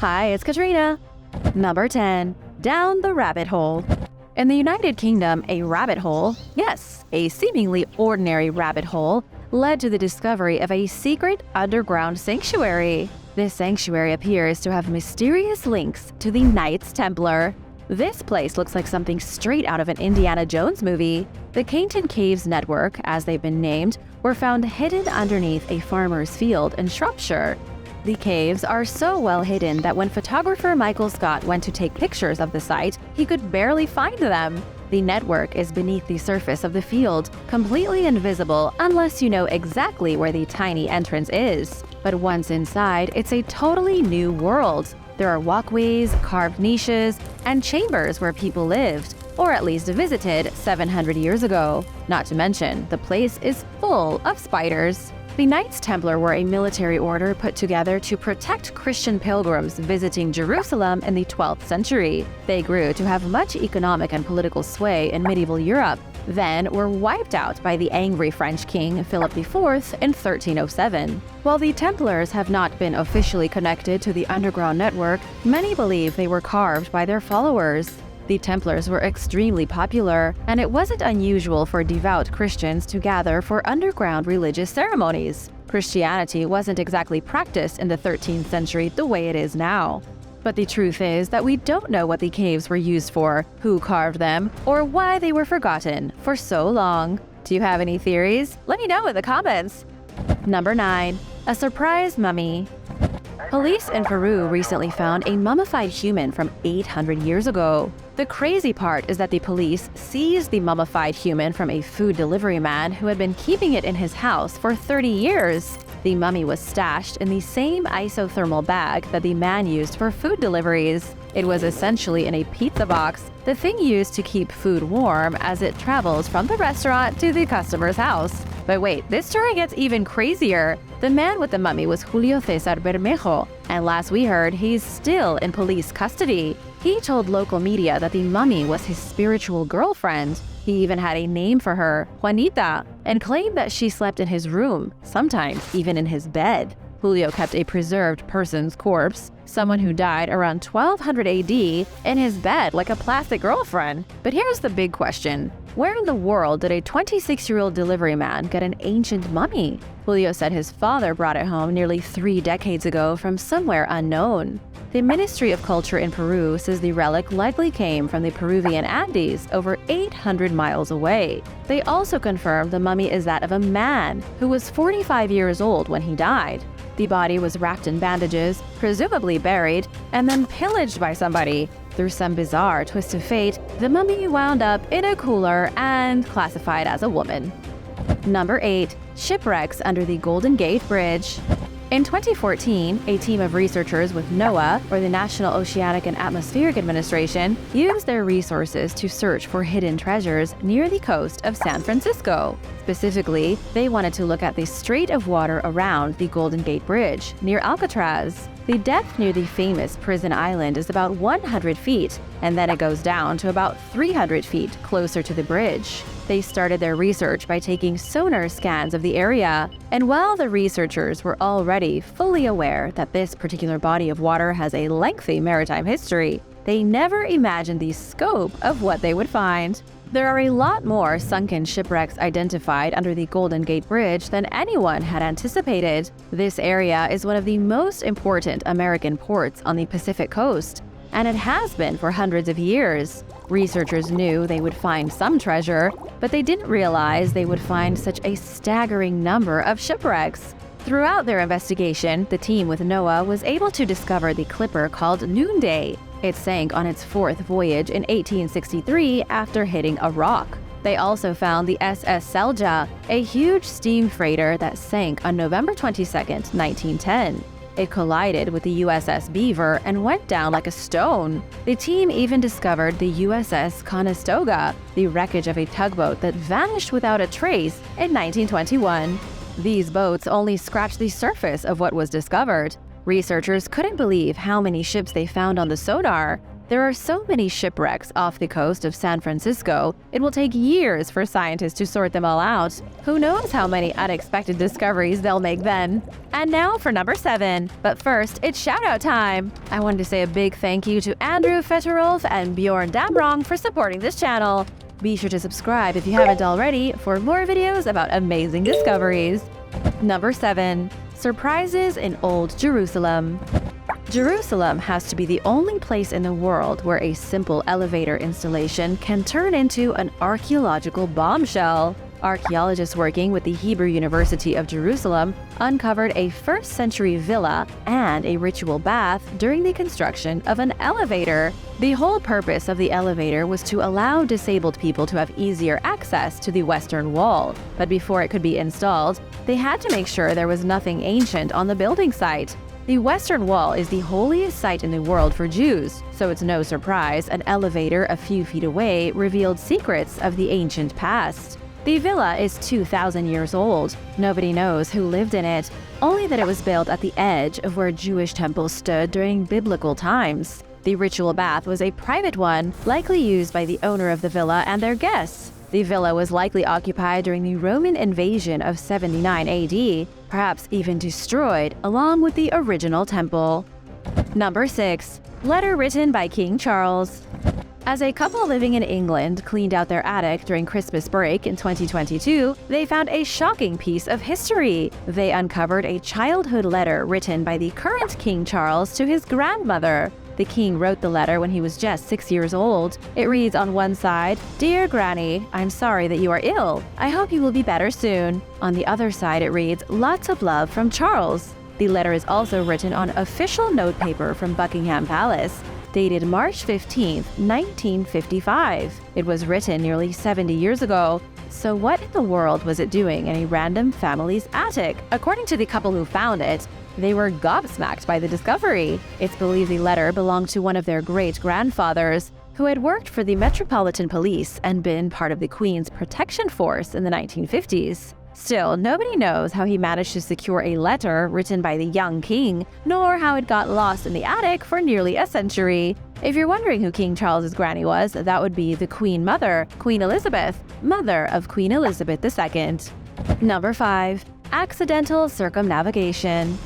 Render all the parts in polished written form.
Hi, it's Katrina. Number 10. Down the rabbit hole. In the United Kingdom, a rabbit hole, yes, a seemingly ordinary rabbit hole, led to the discovery of a secret underground sanctuary. This sanctuary appears to have mysterious links to the Knights Templar. This place looks like something straight out of an Indiana Jones movie. The Cainton Caves Network, as they've been named, were found hidden underneath a farmer's field in Shropshire. The caves are so well hidden that when photographer Michael Scott went to take pictures of the site, he could barely find them. The network is beneath the surface of the field, completely invisible unless you know exactly where the tiny entrance is. But once inside, it's a totally new world. There are walkways, carved niches, and chambers where people lived, or at least visited 700 years ago. Not to mention, the place is full of spiders. The Knights Templar were a military order put together to protect Christian pilgrims visiting Jerusalem in the 12th century. They grew to have much economic and political sway in medieval Europe, then were wiped out by the angry French king Philip IV in 1307. While the Templars have not been officially connected to the underground network, many believe they were carved by their followers. The Templars were extremely popular, and it wasn't unusual for devout Christians to gather for underground religious ceremonies. Christianity wasn't exactly practiced in the 13th century the way it is now. But the truth is that we don't know what the caves were used for, who carved them, or why they were forgotten for so long. Do you have any theories? Let me know in the comments! Number 9. A surprise mummy. Police in Peru recently found a mummified human from 800 years ago. The crazy part is that the police seized the mummified human from a food delivery man who had been keeping it in his house for 30 years. The mummy was stashed in the same isothermal bag that the man used for food deliveries. It was essentially in a pizza box, the thing used to keep food warm as it travels from the restaurant to the customer's house. But wait, this story gets even crazier. The man with the mummy was Julio Cesar Bermejo, and last we heard, he's still in police custody. He told local media that the mummy was his spiritual girlfriend. He even had a name for her, Juanita, and claimed that she slept in his room, sometimes even in his bed. Julio kept a preserved person's corpse, someone who died around 1200 AD, in his bed like a plastic girlfriend. But here's the big question. Where in the world did a 26-year-old delivery man get an ancient mummy? Julio said his father brought it home nearly 3 decades ago from somewhere unknown. The Ministry of Culture in Peru says the relic likely came from the Peruvian Andes over 800 miles away. They also confirmed the mummy is that of a man who was 45 years old when he died. The body was wrapped in bandages, presumably buried, and then pillaged by somebody. Through some bizarre twist of fate, the mummy wound up in a cooler and classified as a woman. Number 8. Shipwrecks under the Golden Gate Bridge. In 2014, a team of researchers with NOAA, or the National Oceanic and Atmospheric Administration, used their resources to search for hidden treasures near the coast of San Francisco. Specifically, they wanted to look at the strait of water around the Golden Gate Bridge, near Alcatraz. The depth near the famous prison island is about 100 feet, and then it goes down to about 300 feet closer to the bridge. They started their research by taking sonar scans of the area, and while the researchers were already fully aware that this particular body of water has a lengthy maritime history, they never imagined the scope of what they would find. There are a lot more sunken shipwrecks identified under the Golden Gate Bridge than anyone had anticipated. This area is one of the most important American ports on the Pacific coast, and it has been for hundreds of years. Researchers knew they would find some treasure, but they didn't realize they would find such a staggering number of shipwrecks. Throughout their investigation, the team with NOAA was able to discover the clipper called Noonday. It sank on its 4th voyage in 1863 after hitting a rock. They also found the SS Selja, a huge steam freighter that sank on November 22, 1910. It collided with the USS Beaver and went down like a stone. The team even discovered the USS Conestoga, the wreckage of a tugboat that vanished without a trace in 1921. These boats only scratched the surface of what was discovered. Researchers couldn't believe how many ships they found on the sonar. There are so many shipwrecks off the coast of San Francisco, it will take years for scientists to sort them all out. Who knows how many unexpected discoveries they'll make then? And now for number 7. But first, it's shout-out time! I wanted to say a big thank you to Andrew Fetterolf and Bjorn Damrong for supporting this channel. Be sure to subscribe if you haven't already for more videos about amazing discoveries. Number 7. Surprises in Old Jerusalem. Jerusalem has to be the only place in the world where a simple elevator installation can turn into an archaeological bombshell. Archaeologists working with the Hebrew University of Jerusalem uncovered a 1st century villa and a ritual bath during the construction of an elevator. The whole purpose of the elevator was to allow disabled people to have easier access to the Western Wall, but before it could be installed, they had to make sure there was nothing ancient on the building site. The Western Wall is the holiest site in the world for Jews, so it's no surprise an elevator a few feet away revealed secrets of the ancient past. The villa is 2,000 years old. Nobody knows who lived in it, only that it was built at the edge of where Jewish temples stood during biblical times. The ritual bath was a private one, likely used by the owner of the villa and their guests. The villa was likely occupied during the Roman invasion of 79 AD, perhaps even destroyed along with the original temple. Number 6. Letter written by King Charles. As a couple living in England cleaned out their attic during Christmas break in 2022, they found a shocking piece of history. They uncovered a childhood letter written by the current King Charles to his grandmother. The king wrote the letter when he was just 6 years old. It reads on one side, "Dear Granny, I'm sorry that you are ill. I hope you will be better soon." On the other side it reads, "Lots of love from Charles." The letter is also written on official notepaper from Buckingham Palace, dated March 15, 1955. It was written nearly 70 years ago. So what in the world was it doing in a random family's attic? According to the couple who found it, they were gobsmacked by the discovery. It's believed the letter belonged to one of their great-grandfathers, who had worked for the Metropolitan Police and been part of the Queen's protection force in the 1950s. Still, nobody knows how he managed to secure a letter written by the young king, nor how it got lost in the attic for nearly a century. If you're wondering who King Charles's granny was, that would be the Queen Mother, Queen Elizabeth, mother of Queen Elizabeth II. Number 5. Accidental circumnavigation.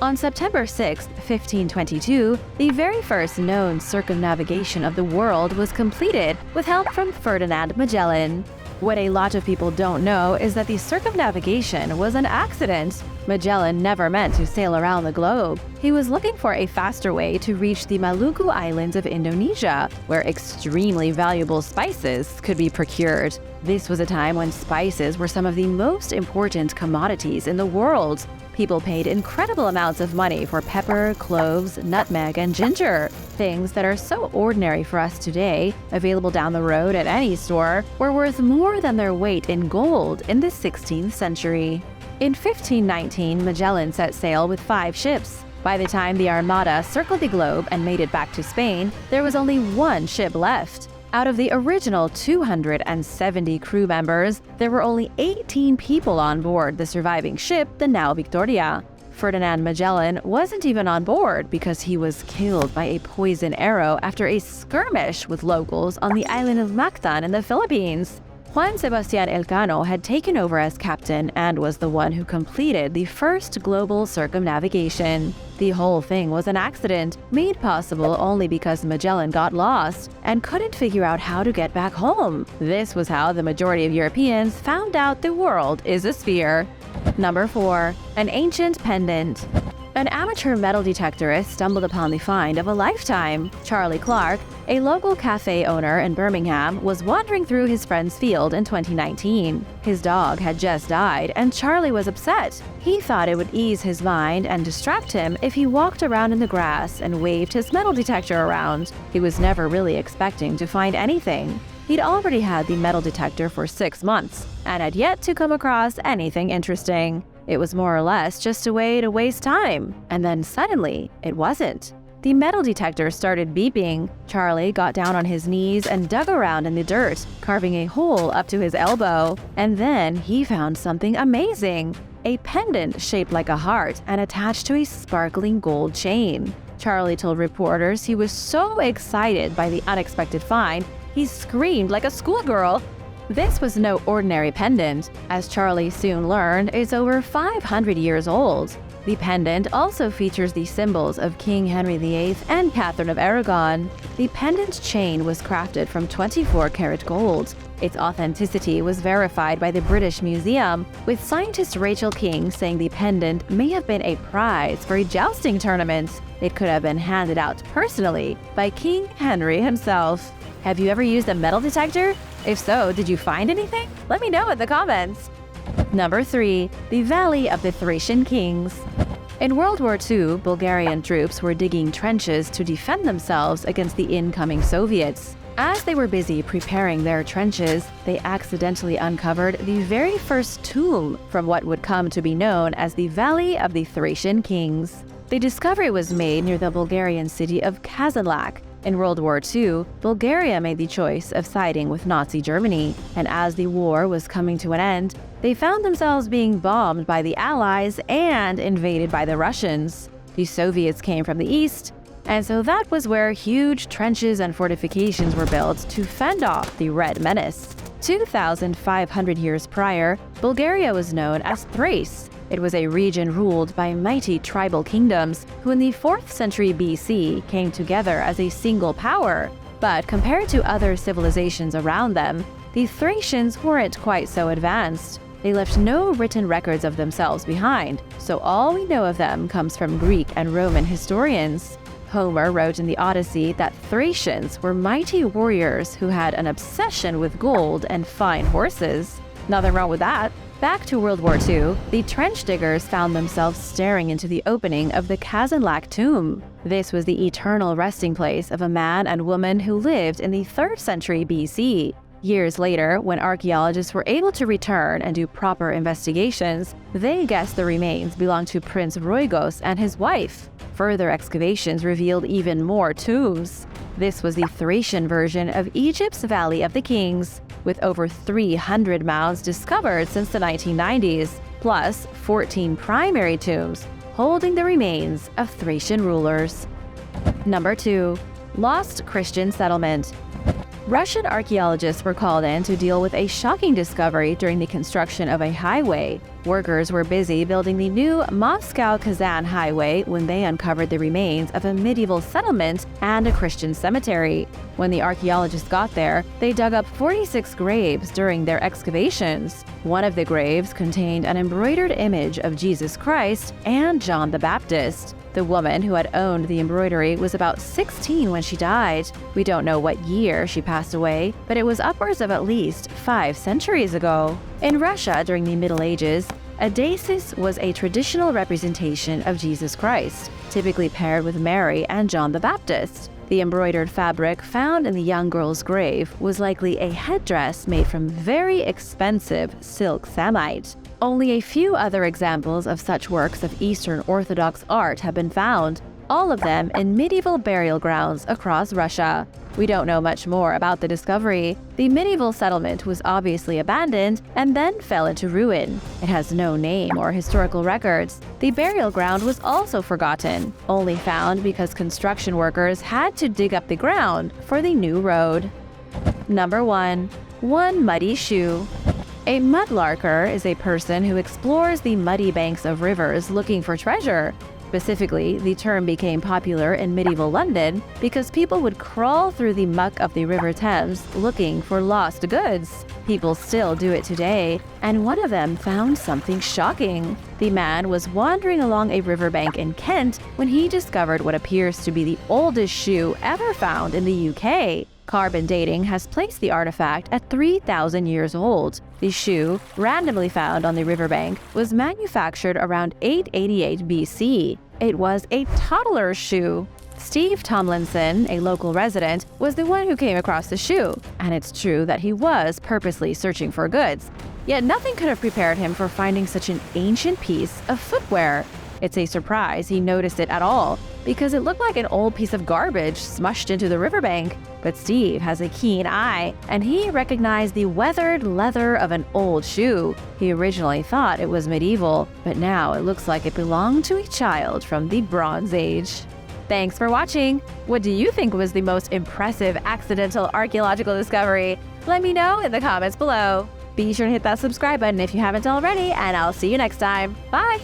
On September 6, 1522, the very first known circumnavigation of the world was completed with help from Ferdinand Magellan. What a lot of people don't know is that the circumnavigation was an accident. Magellan never meant to sail around the globe. He was looking for a faster way to reach the Maluku Islands of Indonesia, where extremely valuable spices could be procured. This was a time when spices were some of the most important commodities in the world. People paid incredible amounts of money for pepper, cloves, nutmeg, and ginger. Things that are so ordinary for us today, available down the road at any store, were worth more than their weight in gold in the 16th century. In 1519, Magellan set sail with 5 ships. By the time the Armada circled the globe and made it back to Spain, there was only 1 ship left. Out of the original 270 crew members, there were only 18 people on board the surviving ship, the Nao Victoria. Ferdinand Magellan wasn't even on board because he was killed by a poison arrow after a skirmish with locals on the island of Mactan in the Philippines. Juan Sebastián Elcano had taken over as captain and was the one who completed the first global circumnavigation. The whole thing was an accident, made possible only because Magellan got lost and couldn't figure out how to get back home. This was how the majority of Europeans found out the world is a sphere. Number 4. An ancient pendant. An amateur metal detectorist stumbled upon the find of a lifetime. Charlie Clark, a local cafe owner in Birmingham, was wandering through his friend's field in 2019. His dog had just died, and Charlie was upset. He thought it would ease his mind and distract him if he walked around in the grass and waved his metal detector around. He was never really expecting to find anything. He'd already had the metal detector for 6 months and had yet to come across anything interesting. It was more or less just a way to waste time. And then suddenly, it wasn't. The metal detector started beeping. Charlie got down on his knees and dug around in the dirt, carving a hole up to his elbow. And then he found something amazing. A pendant shaped like a heart and attached to a sparkling gold chain. Charlie told reporters he was so excited by the unexpected find, he screamed like a schoolgirl. This was no ordinary pendant. As Charlie soon learned, it's over 500 years old. The pendant also features the symbols of King Henry VIII and Catherine of Aragon. The pendant chain was crafted from 24-karat gold. Its authenticity was verified by the British Museum, with scientist Rachel King saying the pendant may have been a prize for a jousting tournament. It could have been handed out personally by King Henry himself. Have you ever used a metal detector? If so, did you find anything? Let me know in the comments. Number 3. The Valley of the Thracian Kings. In World War II, Bulgarian troops were digging trenches to defend themselves against the incoming Soviets. As they were busy preparing their trenches, they accidentally uncovered the very first tomb from what would come to be known as the Valley of the Thracian Kings. The discovery was made near the Bulgarian city of Kazanlak. In World War II, Bulgaria made the choice of siding with Nazi Germany, and as the war was coming to an end, they found themselves being bombed by the Allies and invaded by the Russians. The Soviets came from the east, and so that was where huge trenches and fortifications were built to fend off the Red Menace. 2,500 years prior, Bulgaria was known as Thrace. It was a region ruled by mighty tribal kingdoms who in the 4th century BC came together as a single power. But compared to other civilizations around them, the Thracians weren't quite so advanced. They left no written records of themselves behind, so all we know of them comes from Greek and Roman historians. Homer wrote in the Odyssey that Thracians were mighty warriors who had an obsession with gold and fine horses. Nothing wrong with that. Back to World War II, the trench diggers found themselves staring into the opening of the Kazanlak tomb. This was the eternal resting place of a man and woman who lived in the 3rd century BC. Years later, when archaeologists were able to return and do proper investigations, they guessed the remains belonged to Prince Roygos and his wife. Further excavations revealed even more tombs. This was the Thracian version of Egypt's Valley of the Kings, with over 300 mounds discovered since the 1990s, plus 14 primary tombs holding the remains of Thracian rulers. Number 2. Lost Christian Settlement. Russian archaeologists were called in to deal with a shocking discovery during the construction of a highway. Workers were busy building the new Moscow-Kazan highway when they uncovered the remains of a medieval settlement and a Christian cemetery. When the archaeologists got there, they dug up 46 graves during their excavations. One of the graves contained an embroidered image of Jesus Christ and John the Baptist. The woman who had owned the embroidery was about 16 when she died. We don't know what year she passed away, but it was upwards of at least 5 centuries ago. In Russia during the Middle Ages, a dais was a traditional representation of Jesus Christ, typically paired with Mary and John the Baptist. The embroidered fabric found in the young girl's grave was likely a headdress made from very expensive silk samite. Only a few other examples of such works of Eastern Orthodox art have been found, all of them in medieval burial grounds across Russia. We don't know much more about the discovery. The medieval settlement was obviously abandoned and then fell into ruin. It has no name or historical records. The burial ground was also forgotten, only found because construction workers had to dig up the ground for the new road. Number 1. One muddy shoe. A mudlarker is a person who explores the muddy banks of rivers looking for treasure. Specifically, the term became popular in medieval London because people would crawl through the muck of the River Thames looking for lost goods. People still do it today, and one of them found something shocking. The man was wandering along a riverbank in Kent when he discovered what appears to be the oldest shoe ever found in the UK. Carbon dating has placed the artifact at 3,000 years old. The shoe, randomly found on the riverbank, was manufactured around 888 BC. It was a toddler's shoe. Steve Tomlinson, a local resident, was the one who came across the shoe, and it's true that he was purposely searching for goods. Yet nothing could have prepared him for finding such an ancient piece of footwear. It's a surprise he noticed it at all, because it looked like an old piece of garbage smushed into the riverbank. But Steve has a keen eye, and he recognized the weathered leather of an old shoe. He originally thought it was medieval, but now it looks like it belonged to a child from the Bronze Age. Thanks for watching! What do you think was the most impressive accidental archaeological discovery? Let me know in the comments below. Be sure to hit that subscribe button if you haven't already, and I'll see you next time. Bye!